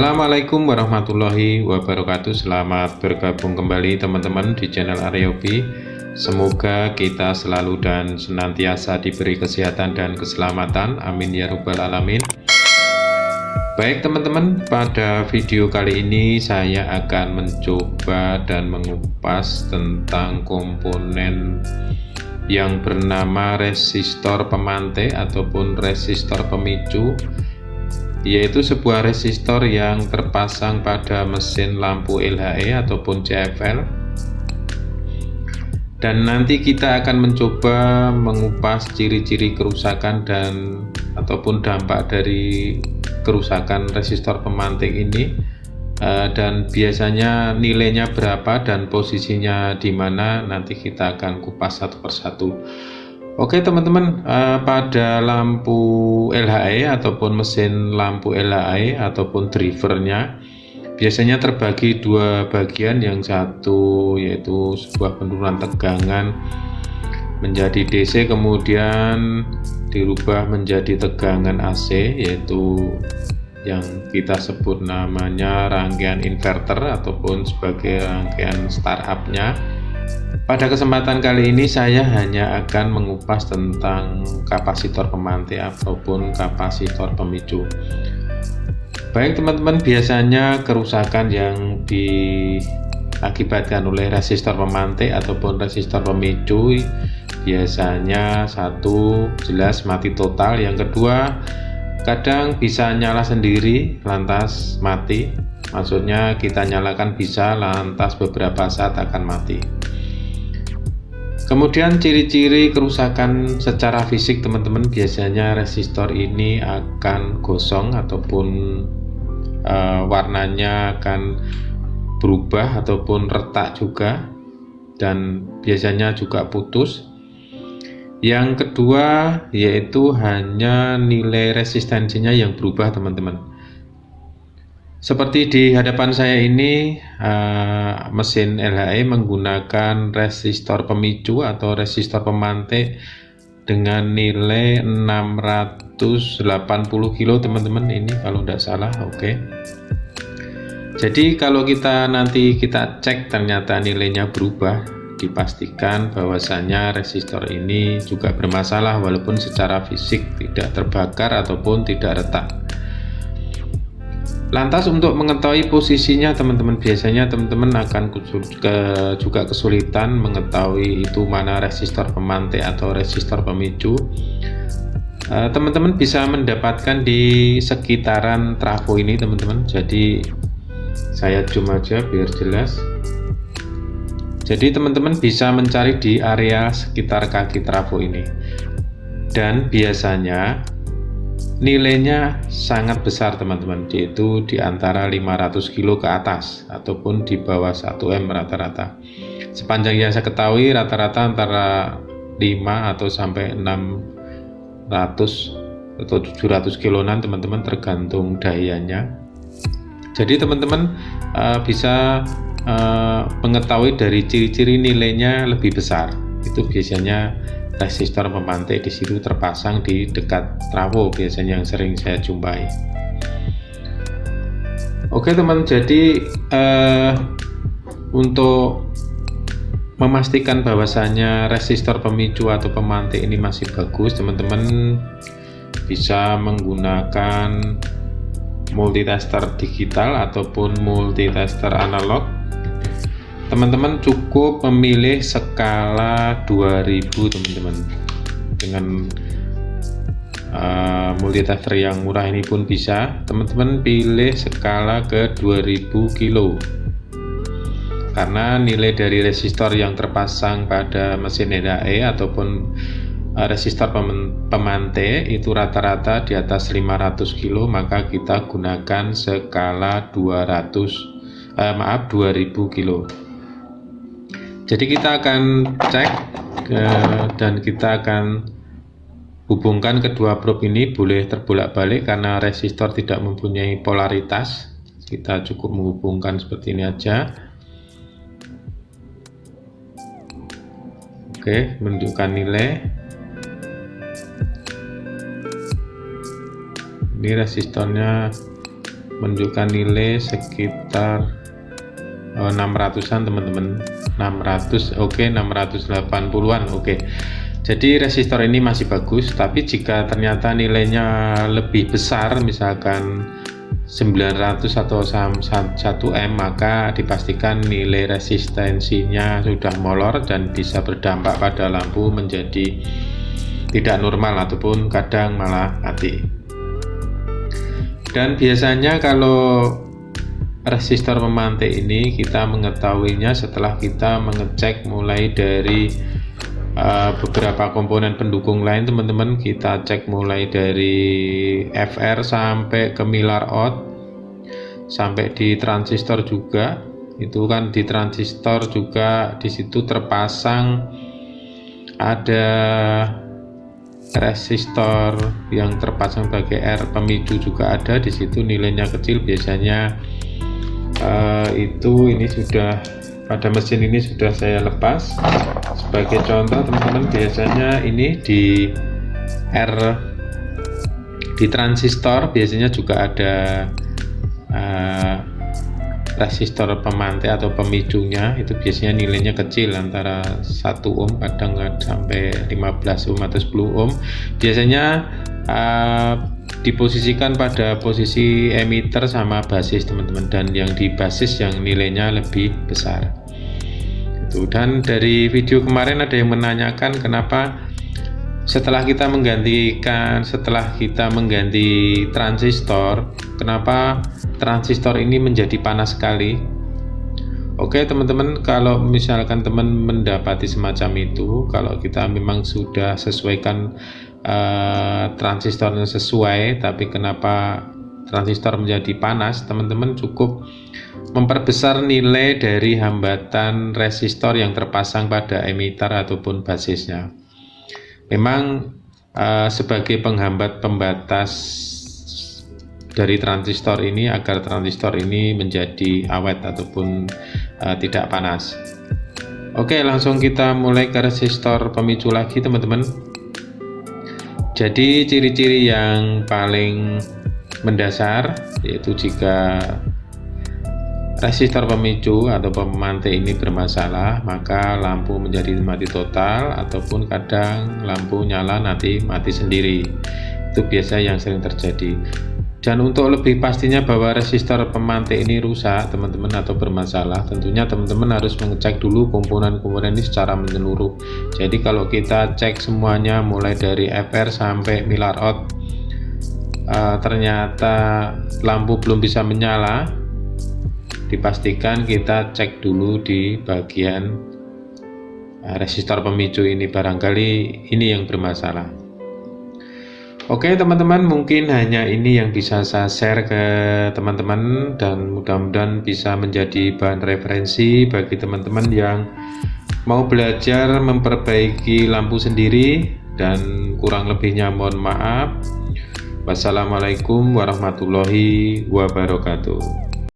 Assalamualaikum warahmatullahi wabarakatuh. Selamat bergabung kembali teman-teman di channel Aryobi. Semoga kita selalu dan senantiasa diberi kesehatan dan keselamatan. Amin ya rabbal alamin. Baik teman-teman, pada video kali ini saya akan mencoba dan mengupas tentang komponen yang bernama resistor pemantik ataupun resistor pemicu, yaitu sebuah resistor yang terpasang pada mesin lampu LHE ataupun CFL. Dan nanti kita akan mencoba mengupas ciri-ciri kerusakan dan ataupun dampak dari kerusakan resistor pemantik ini, dan biasanya nilainya berapa dan posisinya di mana, nanti kita akan kupas satu persatu. Oke teman-teman, pada lampu LHE ataupun mesin lampu LHE ataupun drivernya biasanya terbagi dua bagian. Yang satu yaitu sebuah penurunan tegangan menjadi DC, kemudian dirubah menjadi tegangan AC, yaitu yang kita sebut namanya rangkaian inverter ataupun sebagai rangkaian startup-nya. Pada kesempatan kali ini saya hanya akan mengupas tentang kapasitor pemantik ataupun kapasitor pemicu. Baik teman-teman, biasanya kerusakan yang diakibatkan oleh resistor pemantik ataupun resistor pemicu biasanya satu, jelas mati total. Yang kedua, kadang bisa nyala sendiri lantas mati. Maksudnya kita nyalakan bisa, lantas beberapa saat akan mati. Kemudian ciri-ciri kerusakan secara fisik teman-teman, biasanya resistor ini akan gosong ataupun warnanya akan berubah ataupun retak juga, dan biasanya juga putus. Yang kedua yaitu hanya nilai resistensinya yang berubah teman-teman. Seperti di hadapan saya ini, mesin LHE menggunakan resistor pemicu atau resistor pemantik dengan nilai 680 kilo teman-teman, ini kalau tidak salah. Oke. Jadi kalau kita nanti cek ternyata nilainya berubah, dipastikan bahwasanya resistor ini juga bermasalah walaupun secara fisik tidak terbakar ataupun tidak retak. Lantas untuk mengetahui posisinya teman-teman, biasanya teman-teman akan juga kesulitan mengetahui itu mana resistor pemantik atau resistor pemicu. Teman-teman bisa mendapatkan di sekitaran trafo ini teman-teman. Jadi saya zoom aja biar jelas. Jadi teman-teman bisa mencari di area sekitar kaki trafo ini, dan biasanya nilainya sangat besar teman-teman, yaitu di antara 500 kilo ke atas ataupun di bawah 1 M rata-rata. Sepanjang yang saya ketahui rata-rata antara 5 atau sampai 600 atau 700 kiloan teman-teman, tergantung dayanya. Jadi teman-teman bisa mengetahui dari ciri-ciri nilainya lebih besar. Itu biasanya resistor pemantik di situ terpasang di dekat trafo, biasanya yang sering saya jumpai. Oke teman, jadi untuk memastikan bahwasanya resistor pemicu atau pemantik ini masih bagus, teman-teman bisa menggunakan multitester digital ataupun multitester analog. Teman-teman cukup memilih skala 2000 teman-teman. Dengan multitester yang murah ini pun bisa teman-teman pilih skala ke 2000 kilo, karena nilai dari resistor yang terpasang pada mesin LHE ataupun resistor pemantik itu rata-rata di atas 500 kilo, maka kita gunakan skala 2000 kilo. Jadi kita akan cek dan kita akan hubungkan kedua probe ini, boleh terbolak-balik karena resistor tidak mempunyai polaritas. Kita cukup menghubungkan seperti ini aja. Oke, menunjukkan nilai. Ini resistornya menunjukkan nilai sekitar 600-an teman-teman, 600, oke, 680-an, oke. Jadi resistor ini masih bagus, tapi jika ternyata nilainya lebih besar, misalkan 900 atau 1 M, maka dipastikan nilai resistensinya sudah molor dan bisa berdampak pada lampu menjadi tidak normal ataupun kadang malah mati. Dan biasanya kalau resistor pemantik ini kita mengetahuinya setelah kita mengecek mulai dari beberapa komponen pendukung lain teman-teman. Kita cek mulai dari FR sampai ke milar out, sampai di transistor juga. Itu kan di transistor juga di situ terpasang ada resistor yang terpasang sebagai R pemicu juga ada di situ, nilainya kecil biasanya. Ini sudah pada mesin ini sudah saya lepas. Sebagai contoh teman-teman, biasanya ini di R di transistor biasanya juga ada resistor pemantik atau pemicunya, itu biasanya nilainya kecil, antara 1 ohm, kadang sampai 15 ohm atau 10 ohm. Biasanya diposisikan pada posisi emitter sama basis teman-teman, dan yang di basis yang nilainya lebih besar itu. Dan dari video kemarin ada yang menanyakan kenapa setelah kita mengganti transistor, kenapa transistor ini menjadi panas sekali. Oke teman-teman, kalau misalkan teman mendapati semacam itu, kalau kita memang sudah sesuaikan transistornya sesuai, tapi kenapa transistor menjadi panas, teman-teman cukup memperbesar nilai dari hambatan resistor yang terpasang pada emitter ataupun basisnya. Memang sebagai penghambat pembatas dari transistor ini agar transistor ini menjadi awet ataupun tidak panas. Oke, langsung kita mulai ke resistor pemicu lagi teman-teman. Jadi ciri-ciri yang paling mendasar yaitu jika resistor pemicu atau pemantik ini bermasalah, maka lampu menjadi mati total ataupun kadang lampu nyala nanti mati sendiri. Itu biasa yang sering terjadi. Dan untuk lebih pastinya bahwa resistor pemantik ini rusak teman-teman atau bermasalah, tentunya teman-teman harus mengecek dulu komponen-komponen ini secara menyeluruh. Jadi kalau kita cek semuanya mulai dari FR sampai milar out, ternyata lampu belum bisa menyala, dipastikan kita cek dulu di bagian resistor pemicu ini, barangkali ini yang bermasalah. Oke teman-teman, mungkin hanya ini yang bisa saya share ke teman-teman, dan mudah-mudahan bisa menjadi bahan referensi bagi teman-teman yang mau belajar memperbaiki lampu sendiri. Dan kurang lebihnya mohon maaf. Wassalamualaikum warahmatullahi wabarakatuh.